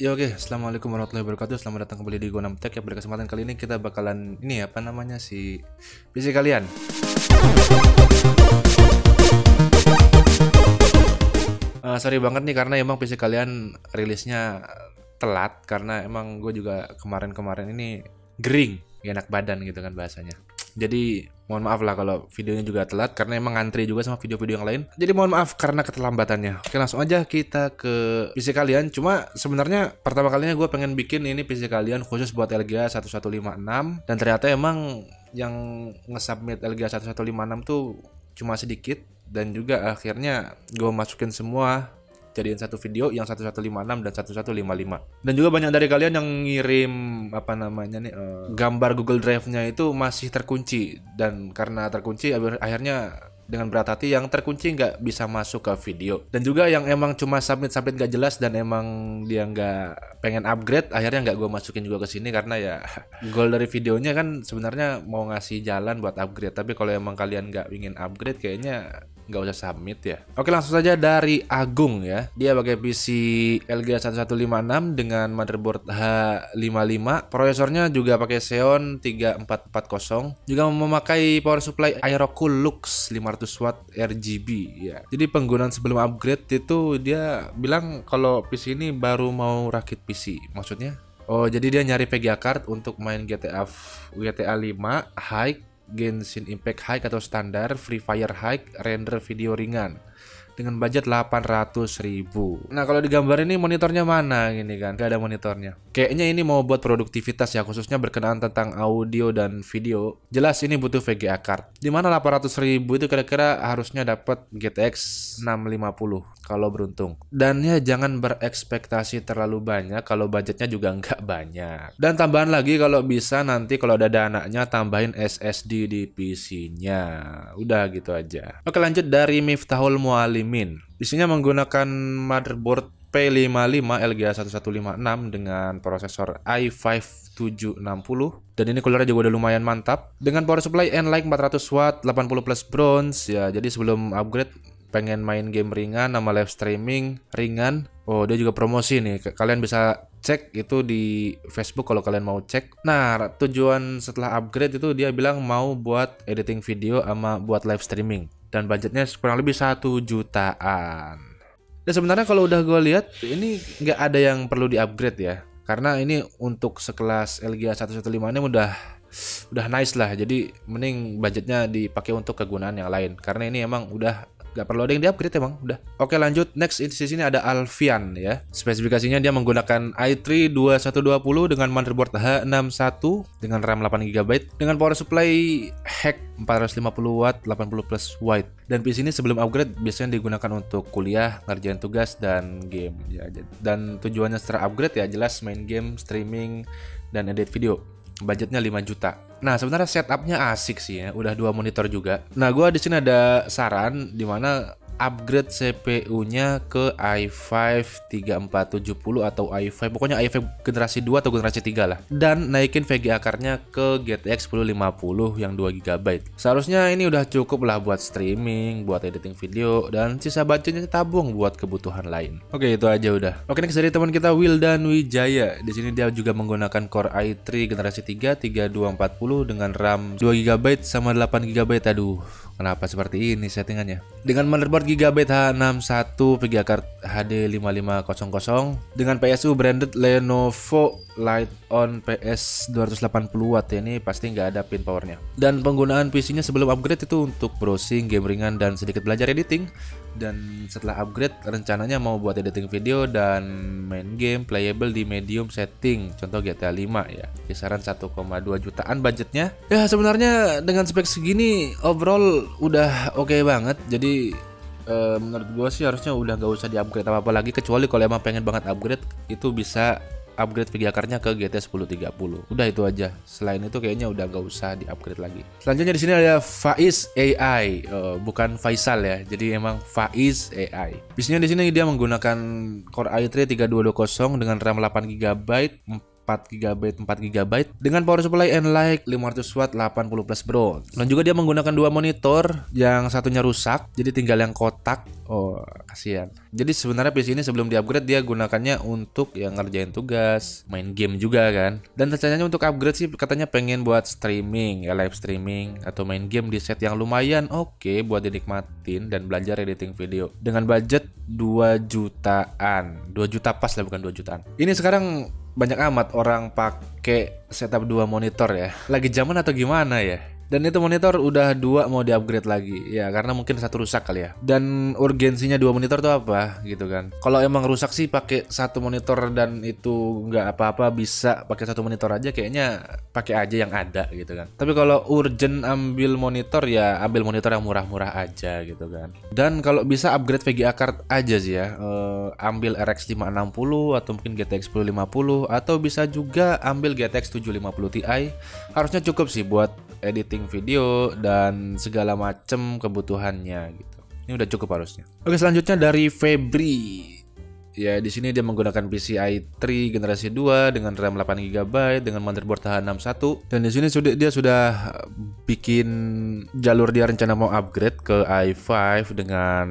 Ya oke, Assalamualaikum warahmatullahi wabarakatuh. Selamat datang kembali di Gonam Tech. Ya, pada kesempatan kali ini kita bakalan si PC kalian. Sorry banget nih karena emang PC kalian rilisnya telat karena emang gue juga kemarin-kemarin ini gering, gak enak badan gitu kan bahasanya. Jadi mohon maaf lah kalau videonya juga telat karena emang ngantri juga sama video-video yang lain. Jadi mohon maaf karena keterlambatannya. Oke, langsung aja kita ke PC kalian. Cuma sebenarnya pertama kalinya gue pengen bikin ini PC kalian khusus buat LGA 1156 dan ternyata emang yang nge-submit LGA 1156 tuh cuma sedikit dan juga akhirnya gue masukin semua jadiin satu video yang 1156 dan 1155. Dan juga banyak dari kalian yang ngirim gambar Google Drive-nya itu masih terkunci, dan karena terkunci akhirnya dengan berat hati yang terkunci nggak bisa masuk ke video. Dan juga yang emang cuma submit nggak jelas dan emang dia nggak pengen upgrade, akhirnya nggak gue masukin juga ke sini karena ya goal dari videonya kan sebenarnya mau ngasih jalan buat upgrade. Tapi kalau emang kalian nggak ingin upgrade kayaknya nggak usah submit ya. Oke, langsung saja dari Agung ya. Dia pakai PC LGA 1156 dengan motherboard H55. Prosesornya juga pakai Xeon 3440. Juga memakai power supply Aerocool Lux 500 watt RGB ya. Jadi penggunaan sebelum upgrade itu dia bilang kalau PC ini baru mau rakit PC. Maksudnya? Oh, jadi dia nyari VGA card untuk main GTA 5 High, Genshin Impact High atau standar, Free Fire High, render video ringan dengan budget 800.000. Nah, kalau di gambar ini monitornya mana gini kan? Gak ada monitornya. Kayaknya ini mau buat produktivitas ya, khususnya berkenaan tentang audio dan video. Jelas ini butuh VGA card. Dimana 800.000 itu kira-kira harusnya dapat GTX 650 kalau beruntung. Dan ya jangan berekspektasi terlalu banyak kalau budgetnya juga nggak banyak. Dan tambahan lagi kalau bisa nanti kalau ada dananya tambahin SSD di PC-nya. Udah gitu aja. Oke, lanjut dari Miftahul Mualimin. Isinya menggunakan motherboard P55 LGA 1156 dengan prosesor i5 760, dan ini coolernya juga udah lumayan mantap dengan power supply N-Like 400 watt 80 plus bronze ya. Jadi sebelum upgrade pengen main game ringan sama live streaming ringan. Oh, dia juga promosi nih. Kalian bisa cek itu di Facebook kalau kalian mau cek. Nah, tujuan setelah upgrade itu dia bilang mau buat editing video sama buat live streaming. Dan budgetnya kurang lebih 1 jutaan. Dan sebenarnya kalau udah gue lihat ini nggak ada yang perlu di upgrade ya. Karena ini untuk sekelas LGA 115 ini udah nice lah. Jadi mending budgetnya dipakai untuk kegunaan yang lain. Karena ini emang udah gak perlu ada yang di-upgrade emang, udah. Oke, lanjut. Next di sini ada Alfian ya. Spesifikasinya dia menggunakan i3 2120 dengan motherboard H61 dengan RAM 8GB dengan power supply hack 450 watt 80 plus watt. Dan PC ini sebelum upgrade biasanya digunakan untuk kuliah, ngerjain tugas dan game ya. Dan tujuannya setelah upgrade ya jelas main game, streaming dan edit video. Budgetnya 5 juta. Nah, sebenarnya setupnya asik sih ya, udah 2 monitor juga. Nah, gua di sini ada saran di mana upgrade CPU-nya ke i5 3470 atau i5, pokoknya i5 generasi 2 atau generasi 3 lah. Dan naikin VGA card-nya ke GTX 1050 yang 2GB. Seharusnya ini udah cukup lah buat streaming, buat editing video, dan sisa budgetnya tabung buat kebutuhan lain. Oke, itu aja udah. Oke, next dari teman kita Wildan Wijaya. Di sini dia juga menggunakan Core i3 generasi 3 3240 dengan RAM 2GB sama 8GB. Aduh, kenapa seperti ini settingannya? Dengan motherboard Gigabyte H61, VGA card HD 5500 dengan PSU branded Lenovo Lite-On PS 280 watt ya, ini pasti nggak ada pin powernya. Dan penggunaan PC-nya sebelum upgrade itu untuk browsing, game ringan, dan sedikit belajar editing. Dan setelah upgrade rencananya mau buat editing video dan main game playable di medium setting, contoh GTA 5 ya. Kisaran 1,2 jutaan budgetnya. Ya sebenarnya dengan spek segini overall udah oke banget. Jadi menurut gue sih harusnya udah gak usah di-upgrade apa-apa lagi, kecuali kalau emang pengen banget upgrade itu bisa upgrade VGA card-nya ke GT 1030. Udah itu aja. Selain itu kayaknya udah gak usah di-upgrade lagi. Selanjutnya di sini ada Faiz AI, bukan Faisal ya. Jadi emang Faiz AI. Bisnya di sini dia menggunakan Core i3 3220 dengan RAM 8GB, 4 GB 4 GB dengan power supply Enlight 500 watt 80 plus bro. Dan juga dia menggunakan dua monitor, yang satunya rusak jadi tinggal yang kotak. Oh, kasihan. Jadi sebenarnya PC ini sebelum di-upgrade dia gunakannya untuk yang ngerjain tugas, main game juga kan. Dan rencananya untuk upgrade sih katanya pengen buat streaming, ya live streaming atau main game di set yang lumayan oke buat dinikmatin dan belajar editing video. Dengan budget 2 jutaan. 2 juta pas lah, bukan 2 jutaan. Ini sekarang banyak amat orang pakai setup 2 monitor ya. Lagi zaman atau gimana ya? Dan itu monitor udah 2 mau di-upgrade lagi. Ya karena mungkin satu rusak kali ya. Dan urgensinya 2 monitor tuh apa gitu kan. Kalau emang rusak sih pakai satu monitor dan itu nggak apa-apa, bisa pakai satu monitor aja, kayaknya pakai aja yang ada gitu kan. Tapi kalau urgent ambil monitor ya ambil monitor yang murah-murah aja gitu kan. Dan kalau bisa upgrade VGA card aja sih ya. Ambil RX 560 atau mungkin GTX 1050 atau bisa juga ambil GTX 750 Ti. Harusnya cukup sih buat editing video dan segala macem kebutuhannya gitu. Ini udah cukup harusnya. Oke, selanjutnya dari Febri. Ya, di sini dia menggunakan PCI 3 generasi 2 dengan RAM 8 GB dengan motherboard H61, dan di sini dia sudah bikin jalur, dia rencana mau upgrade ke i5 dengan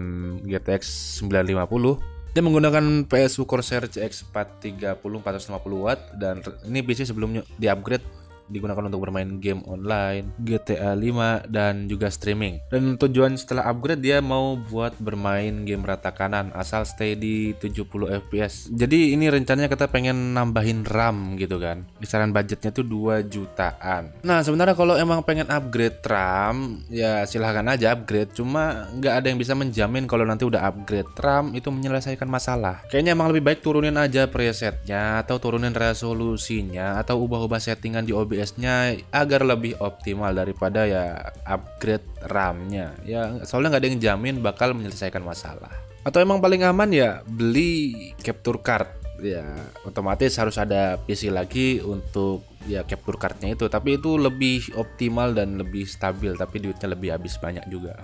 GTX 950. Dia menggunakan PSU Corsair CX 430 450 watt, dan ini PC sebelumnya di-upgrade digunakan untuk bermain game online, GTA 5 dan juga streaming. Dan tujuan setelah upgrade dia mau buat bermain game rata kanan asal stay di 70 fps. Jadi ini rencananya kita pengen nambahin RAM gitu kan. Kisaran budgetnya tuh 2 jutaan. Nah, sebenarnya kalau emang pengen upgrade RAM ya silahkan aja upgrade. Cuma nggak ada yang bisa menjamin kalau nanti udah upgrade RAM itu menyelesaikan masalah. Kayaknya emang lebih baik turunin aja presetnya atau turunin resolusinya atau ubah-ubah settingan di OBS-nya agar lebih optimal daripada ya upgrade RAM-nya. Ya soalnya nggak ada yang jamin bakal menyelesaikan masalah. Atau emang paling aman ya beli capture card. Ya otomatis harus ada PC lagi untuk ya capture cardnya itu, tapi itu lebih optimal dan lebih stabil, tapi duitnya lebih habis banyak juga.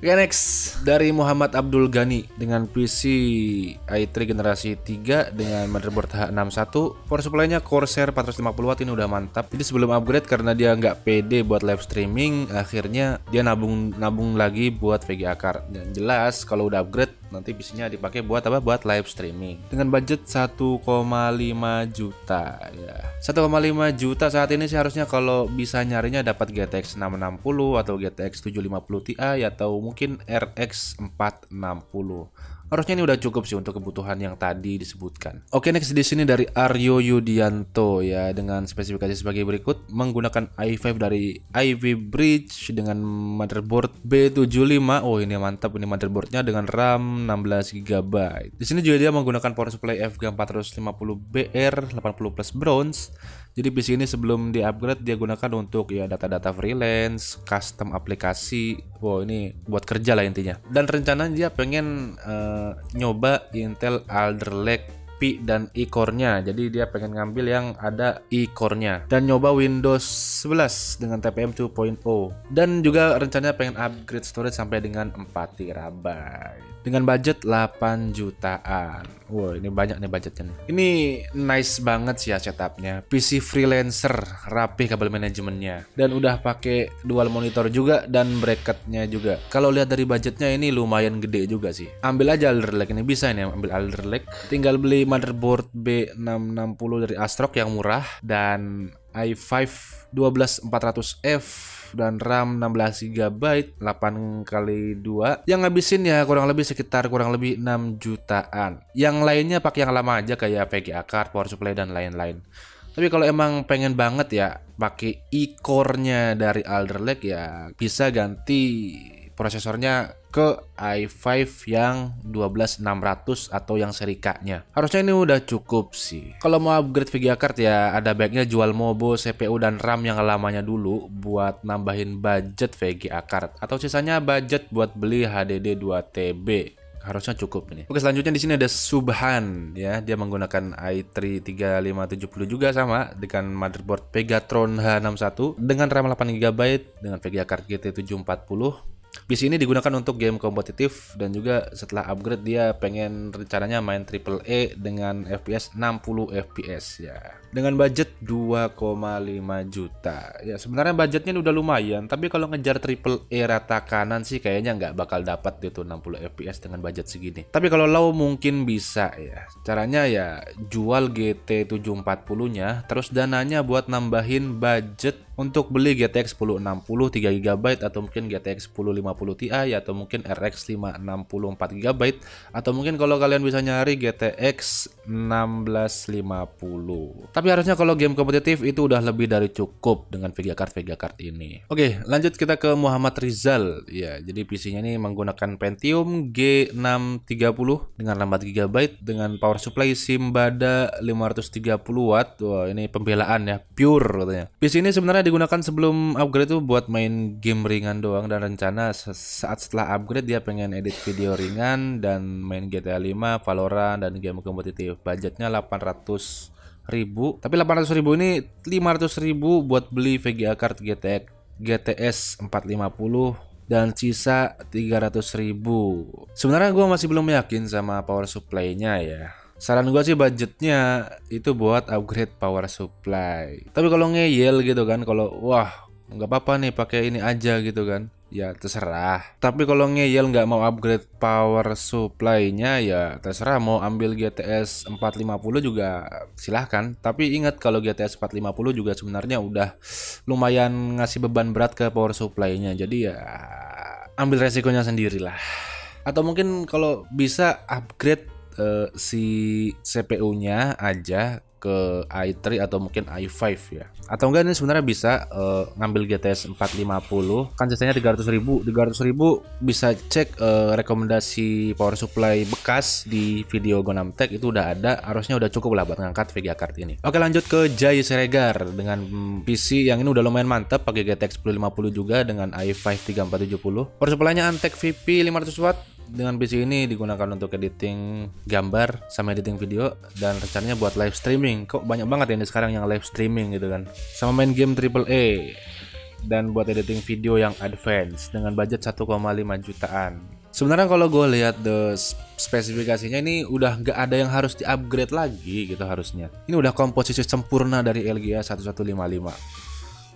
Oke, next dari Muhammad Abdul Ghani dengan PC i3 generasi 3 dengan motherboard H61, power supply-nya Corsair 450 watt, ini udah mantap. Jadi sebelum upgrade karena dia nggak pede buat live streaming, akhirnya dia nabung lagi buat VGA card. Dan jelas kalau udah upgrade nanti PC-nya dipakai buat apa? Buat live streaming. Dengan budget 1,5 juta ya. 1,5 juta saat ini sih harusnya kalau bisa nyarinya dapat GTX 660 atau GTX 750 Ti atau mungkin RX 460. Harusnya ini udah cukup sih untuk kebutuhan yang tadi disebutkan. Oke, next di sini dari Aryo Yudianto ya dengan spesifikasi sebagai berikut, menggunakan i5 dari Ivy Bridge dengan motherboard B75. Oh, ini mantap, ini motherboardnya dengan RAM 16 GB. Di sini juga dia menggunakan power supply FG 450BR 80 plus bronze. Jadi PC ini sebelum di-upgrade dia gunakan untuk ya data-data freelance, custom aplikasi. Wow, ini buat kerja lah intinya. Dan rencananya dia pengen nyoba Intel Alder Lake P dan e-core-nya. Jadi dia pengen ngambil yang ada e-core-nya dan nyoba Windows 11 dengan TPM 2.0. Dan juga rencananya pengen upgrade storage sampai dengan 4 TB dengan budget 8 jutaan. Wow, ini banyak nih budgetnya nih. Ini nice banget sih ya setupnya. PC freelancer, rapih kabel manajemennya, dan udah pakai dual monitor juga dan bracketnya juga. Kalau lihat dari budgetnya ini lumayan gede juga sih. Ambil aja Alder Lake, ini bisa ini ambil Alder Lake. Tinggal beli motherboard B660 dari ASRock yang murah dan i5 12400F dan RAM 16 GB 8x2 yang ngabisin ya kurang lebih 6 jutaan. Yang lainnya pakai yang lama aja kayak VGA card, power supply dan lain-lain. Tapi kalau emang pengen banget ya pakai e-core-nya dari Alder Lake ya bisa ganti prosesornya ke i5 yang 12600 atau yang seri K-nya. Harusnya ini udah cukup sih. Kalau mau upgrade VGA card ya ada baiknya jual mobo, CPU dan RAM yang lamanya dulu buat nambahin budget VGA card, atau sisanya budget buat beli HDD 2TB. Harusnya cukup ini. Oke, selanjutnya di sini ada Subhan ya, dia menggunakan i3 3570 juga sama dengan motherboard Pegatron H61 dengan RAM 8 GB dengan VGA card GT740. PC ini digunakan untuk game kompetitif dan juga setelah upgrade dia pengen rencananya main AAA dengan FPS 60 FPS ya. Dengan budget 2,5 juta. Ya sebenarnya budgetnya udah lumayan, tapi kalau ngejar AAA rata kanan sih kayaknya nggak bakal dapat itu 60 FPS dengan budget segini. Tapi kalau low mungkin bisa ya. Caranya ya jual GT 740-nya, terus dananya buat nambahin budget untuk beli GTX 1060 3GB atau mungkin GTX 1050 Ti atau mungkin RX 560 4GB atau mungkin kalau kalian bisa nyari GTX 1650. Tapi harusnya kalau game kompetitif itu udah lebih dari cukup dengan Vega card ini. Oke, lanjut kita ke Muhammad Rizal. Ya, jadi PC-nya ini menggunakan Pentium G630 dengan RAM 4GB dengan power supply Simbada 530W. Wah, ini pembelaan ya, pure katanya. PC ini sebenarnya digunakan sebelum upgrade tuh buat main game ringan doang, dan rencana saat setelah upgrade dia pengen edit video ringan dan main GTA 5, Valorant dan game kompetitif. Budgetnya 800.000, tapi 800.000 ini 500.000 buat beli VGA card GTX 450 dan sisa 300.000. Sebenarnya gue masih belum yakin sama power supply-nya ya. Saran gue sih budgetnya itu buat upgrade power supply. Tapi kalau ngeyel gitu kan, kalau wah nggak apa-apa nih pakai ini aja gitu kan, ya terserah. Tapi kalau ngeyel nggak mau upgrade power supply-nya ya terserah, mau ambil GTS 450 juga silahkan. Tapi ingat kalau GTS 450 juga sebenarnya udah lumayan ngasih beban berat ke power supply-nya. Jadi ya ambil resikonya sendiri lah. Atau mungkin kalau bisa upgrade si CPU-nya aja ke i3 atau mungkin i5 ya. Atau enggak ini sebenarnya bisa ngambil GTS 450 kan sisanya 300.000 bisa cek rekomendasi power supply bekas di video Gonam Tech, itu udah ada, harusnya udah cukup lah buat ngangkat VGA card ini. Oke, lanjut ke Jay Siregar dengan PC yang ini udah lumayan mantap, pakai GTX 1050 juga dengan i5 3470. Power supply-nya Antec VP 500W. Dengan PC ini digunakan untuk editing gambar sama editing video dan rencananya buat live streaming. Kok banyak banget ya ini sekarang yang live streaming gitu kan. Sama main game AAA dan buat editing video yang advance dengan budget 1,5 jutaan. Sebenarnya kalau gue lihat spesifikasinya ini udah nggak ada yang harus di-upgrade lagi gitu harusnya. Ini udah komposisi sempurna dari LGA 1155.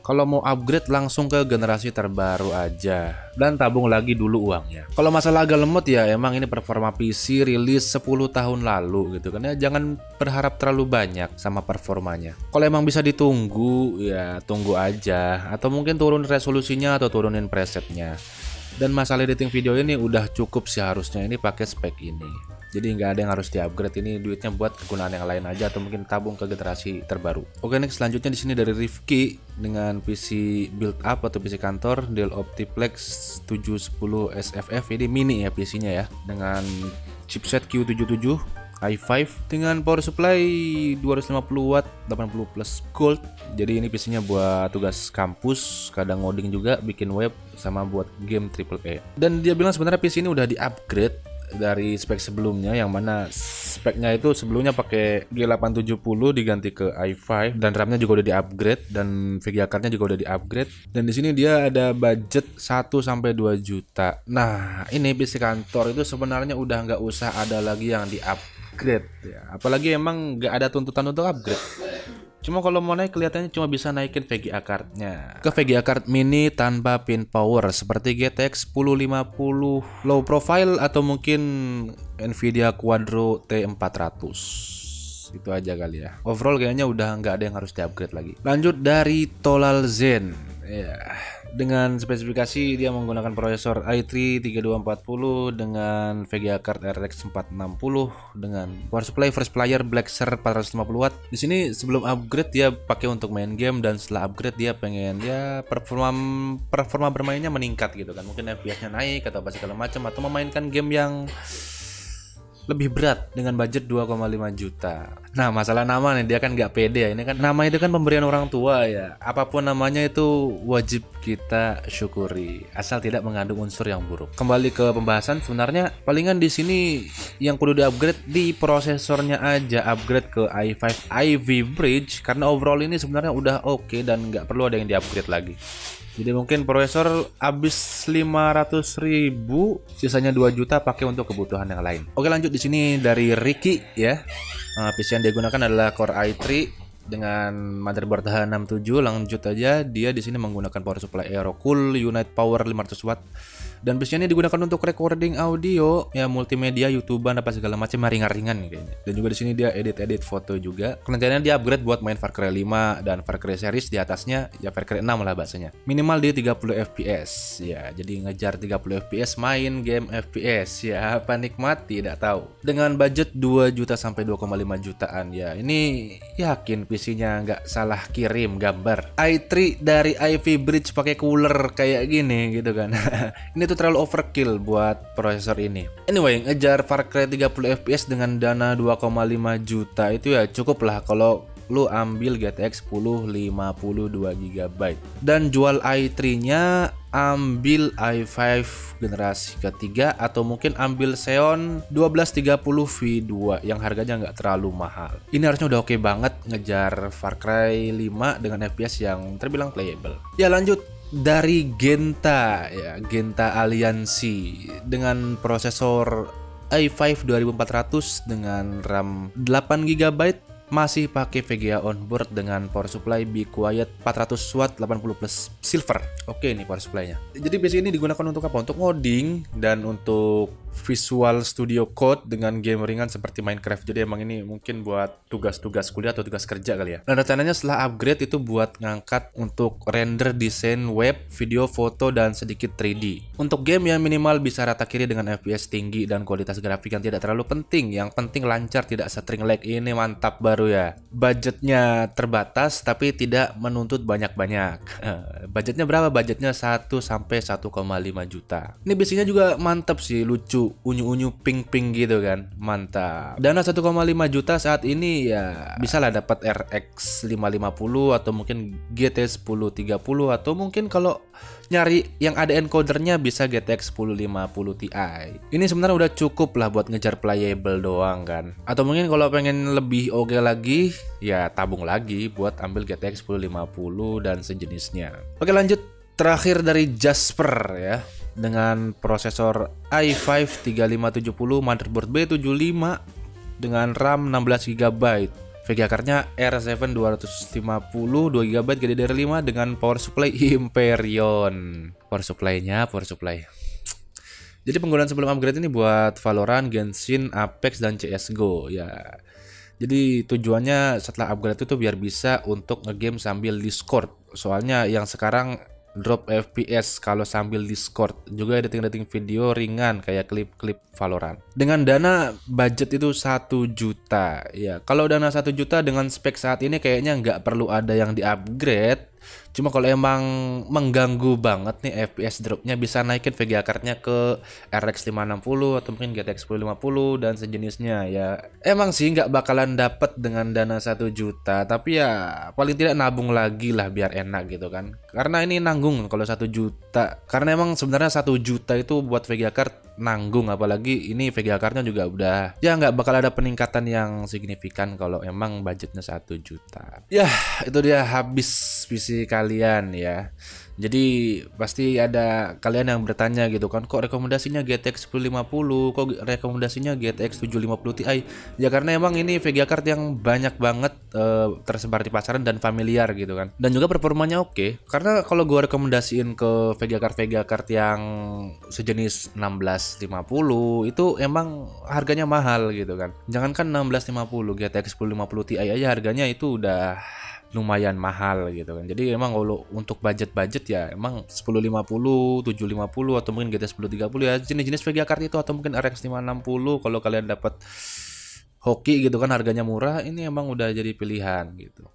Kalau mau upgrade langsung ke generasi terbaru aja dan tabung lagi dulu uangnya. Kalau masalah agak lemot ya emang ini performa PC rilis 10 tahun lalu gitu kan ya, jangan berharap terlalu banyak sama performanya. Kalau emang bisa ditunggu ya tunggu aja, atau mungkin turun resolusinya atau turunin presetnya. Dan masalah editing video ini udah cukup sih harusnya ini pakai spek ini. Jadi nggak ada yang harus di-upgrade, ini duitnya buat kegunaan yang lain aja atau mungkin tabung ke generasi terbaru. Oke, next selanjutnya di sini dari Rifki dengan PC build up atau PC kantor Dell Optiplex 710 SFF, ini mini ya PC-nya ya, dengan chipset Q77 i5 dengan power supply 250W 80 plus gold. Jadi ini PC-nya buat tugas kampus, kadang ngoding juga, bikin web sama buat game AAA. Dan dia bilang sebenarnya PC ini udah di-upgrade dari spek sebelumnya, yang mana speknya itu sebelumnya pakai G870 diganti ke i5 dan RAM-nya juga udah di-upgrade dan VGA card-nya juga udah di-upgrade. Dan di sini dia ada budget 1 sampai 2 juta. Nah, ini PC kantor itu sebenarnya udah nggak usah ada lagi yang di-upgrade ya. Apalagi emang nggak ada tuntutan untuk upgrade. Cuma kalau mau naik kelihatannya cuma bisa naikin VGA card-nya ke VGA card mini tanpa pin power seperti GTX 1050 low profile atau mungkin Nvidia Quadro T400. Itu aja kali ya. Overall kayaknya udah nggak ada yang harus di-upgrade lagi. Lanjut dari Tolal Zen ya. Dengan spesifikasi dia menggunakan prosesor i3 3240 dengan VGA card RX 460 dengan power supply first player Blackser 450W. Di sini sebelum upgrade dia pakai untuk main game, dan setelah upgrade dia pengen ya performa bermainnya meningkat gitu kan. Mungkin FPS-nya naik atau apa segala macam, atau memainkan game yang lebih berat dengan budget 2,5 juta. Nah, masalah nama nih, dia kan nggak pede ya. Ini kan nama itu kan pemberian orang tua ya. Apapun namanya itu wajib kita syukuri, asal tidak mengandung unsur yang buruk. Kembali ke pembahasan, sebenarnya palingan di sini yang perlu di-upgrade di prosesornya aja, upgrade ke i5 Ivy Bridge, karena overall ini sebenarnya udah oke dan nggak perlu ada yang di-upgrade lagi. Jadi mungkin prosesor habis 500.000, sisanya 2 juta pakai untuk kebutuhan yang lain. Oke, lanjut di sini dari Ricky ya. PC yang dia gunakan adalah Core i3 dengan motherboard H67. Lanjut aja, dia di sini menggunakan power supply Aerocool Unite Power 500 watt. Dan PC ini digunakan untuk recording audio, ya multimedia, YouTuber apa segala macam, ringan-ringan kayaknya. Dan juga di sini dia edit foto juga. Rencananya dia upgrade buat main Far Cry 5 dan Far Cry series, di atasnya ya Far Cry 6 lah bahasanya. Minimal di 30 FPS. Ya, jadi ngejar 30 FPS main game FPS. Ya, apa nikmat tidak tahu. Dengan budget 2 juta sampai 2,5 jutaan. Ya, ini yakin PC-nya nggak salah kirim gambar. i3 dari Ivy Bridge pakai cooler kayak gini gitu kan. Ini tuh terlalu overkill buat prosesor ini. Anyway, ngejar Far Cry 30 FPS dengan dana 2,5 juta itu ya cukup lah kalau lu ambil GTX 1050 2GB. Dan jual i3-nya ambil i5 generasi ketiga atau mungkin ambil Xeon 1230 V2 yang harganya nggak terlalu mahal. Ini harusnya udah oke banget ngejar Far Cry 5 dengan FPS yang terbilang playable. Ya, lanjut dari Genta ya, Genta Alliancy dengan prosesor i5 2400 dengan RAM 8GB, masih pakai VGA onboard dengan power supply Be Quiet 400 watt 80 plus silver. Oke, ini power supply-nya. Jadi PC ini digunakan untuk apa? Untuk ngoding dan untuk Visual Studio Code dengan game ringan seperti Minecraft. Jadi emang ini mungkin buat tugas-tugas kuliah atau tugas kerja kali ya. Dan rencananya setelah upgrade itu buat ngangkat untuk render desain web, video, foto, dan sedikit 3D. Untuk game yang minimal bisa rata kiri dengan FPS tinggi dan kualitas grafik yang tidak terlalu penting. Yang penting lancar, tidak string lag. Ini mantap baru ya. Budgetnya terbatas tapi tidak menuntut banyak-banyak. Budgetnya berapa? Budgetnya 1 sampai 1,5 juta. Ini biasanya juga mantap sih, lucu, unyu-unyu, pink-pink gitu kan. Mantap. Dana 1,5 juta saat ini ya bisa lah dapat RX 550 atau mungkin GT 1030 atau mungkin kalau nyari yang ada encodernya bisa GTX 1050 Ti. Ini sebenarnya udah cukup lah buat ngejar playable doang kan. Atau mungkin kalau pengen lebih oke lagi ya tabung lagi buat ambil GTX 1050 dan sejenisnya. Oke, lanjut terakhir dari Jasper ya, dengan prosesor i5 3570, motherboard B75 dengan RAM 16GB. VGA card-nya R7 250 2GB GDDR5 dengan power supply Hyperion. Power supply. Jadi penggunaan sebelum upgrade ini buat Valorant, Genshin, Apex, dan CSGO ya. Jadi tujuannya setelah upgrade itu biar bisa untuk ngegame sambil Discord. Soalnya yang sekarang drop FPS kalau sambil Discord, juga editing video ringan kayak klip-klip Valorant. Dengan dana budget itu 1 juta ya. Kalau dana 1 juta dengan spek saat ini kayaknya nggak perlu ada yang di-upgrade. Cuma kalau emang mengganggu banget nih FPS dropnya, bisa naikin VGA card-nya ke RX 560 atau mungkin GTX 1050 dan sejenisnya ya. Emang sih nggak bakalan dapet dengan dana 1 juta, tapi ya paling tidak nabung lagi lah biar enak gitu kan. Karena ini nanggung kalau 1 juta. Karena emang sebenarnya 1 juta itu buat VGA card nanggung, apalagi ini VGA card-nya juga udah ya nggak bakal ada peningkatan yang signifikan kalau emang budgetnya 1 juta. Ya, itu dia habis PC kalian ya. Jadi pasti ada kalian yang bertanya gitu kan, kok rekomendasinya GTX 1050, kok rekomendasinya GTX 750 Ti? Ya karena emang ini VGA card yang banyak banget tersebar di pasaran dan familiar gitu kan. Dan juga performanya oke. Karena kalau gua rekomendasiin ke VGA card yang sejenis 1650 itu emang harganya mahal gitu kan. Jangankan 1650, GTX 1050 Ti aja harganya itu udah lumayan mahal gitu kan. Jadi emang kalau untuk budget ya emang 1050, 750 atau mungkin GT 1030 ya jenis-jenis VGA card itu, atau mungkin RX 560 kalau kalian dapat hoki gitu kan harganya murah, ini emang udah jadi pilihan gitu.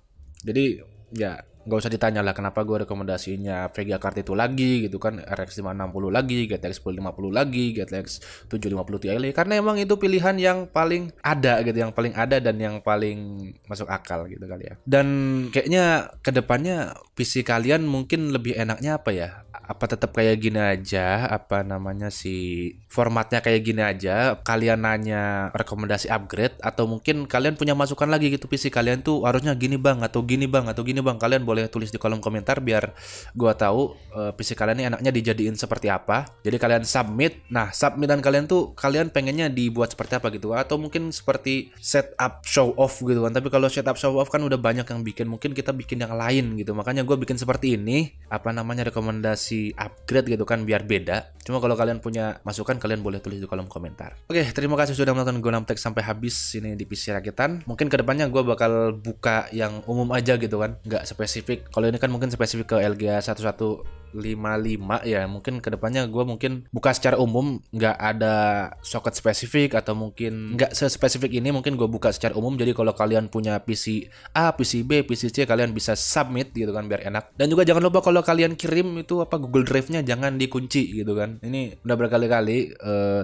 Jadi ya nggak usah ditanya lah kenapa gue rekomendasinya VGA card itu lagi gitu kan, RX 560 lagi, GTX 1050 lagi, GTX 750 Ti lagi, karena emang itu pilihan yang paling ada gitu, yang paling ada dan yang paling masuk akal gitu kali ya. Dan kayaknya kedepannya PC kalian mungkin lebih enaknya apa ya, apa tetap kayak gini aja, apa namanya sih, formatnya kayak gini aja, kalian nanya rekomendasi upgrade, atau mungkin kalian punya masukan lagi gitu, PC kalian tuh harusnya gini bang, atau gini bang, atau gini bang, kalian boleh tulis di kolom komentar biar gua tahu PC kalian ini enaknya dijadiin seperti apa. Jadi kalian submit, nah submitan kalian tuh kalian pengennya dibuat seperti apa gitu, atau mungkin seperti setup show off gitu kan. Tapi kalau setup show off kan udah banyak yang bikin, mungkin kita bikin yang lain gitu, makanya gue bikin seperti ini, apa namanya, rekomendasi upgrade gitu kan, biar beda. Cuma kalau kalian punya masukan, kalian boleh tulis di kolom komentar. Oke, terima kasih sudah menonton Gonam Tech sampai habis ini di PC Rakitan. Mungkin kedepannya gue bakal buka yang umum aja gitu kan, nggak spesifik. Kalau ini kan mungkin spesifik ke LGA 1155 ya, mungkin kedepannya gue mungkin buka secara umum, nggak ada socket spesifik, atau mungkin nggak sespesifik ini, mungkin gue buka secara umum. Jadi kalau kalian punya PC A, PC B, PC C, kalian bisa submit gitu kan, biar enak. Dan juga jangan lupa kalau kalian kirim itu apa, Google Drive-nya jangan dikunci gitu kan. Ini udah berkali-kali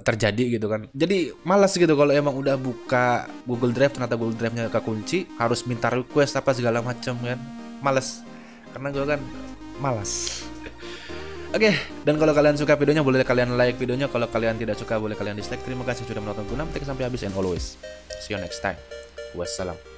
terjadi gitu kan. Jadi malas gitu kalau emang udah buka Google Drive ternyata Google Drive-nya kekunci, harus minta request apa segala macam kan. Males. Karena gue kan malas. Oke, dan kalau kalian suka videonya boleh kalian like videonya. Kalau kalian tidak suka boleh kalian dislike. Terima kasih sudah menonton Gonam Tech sampai habis, and always see you next time. Wassalam.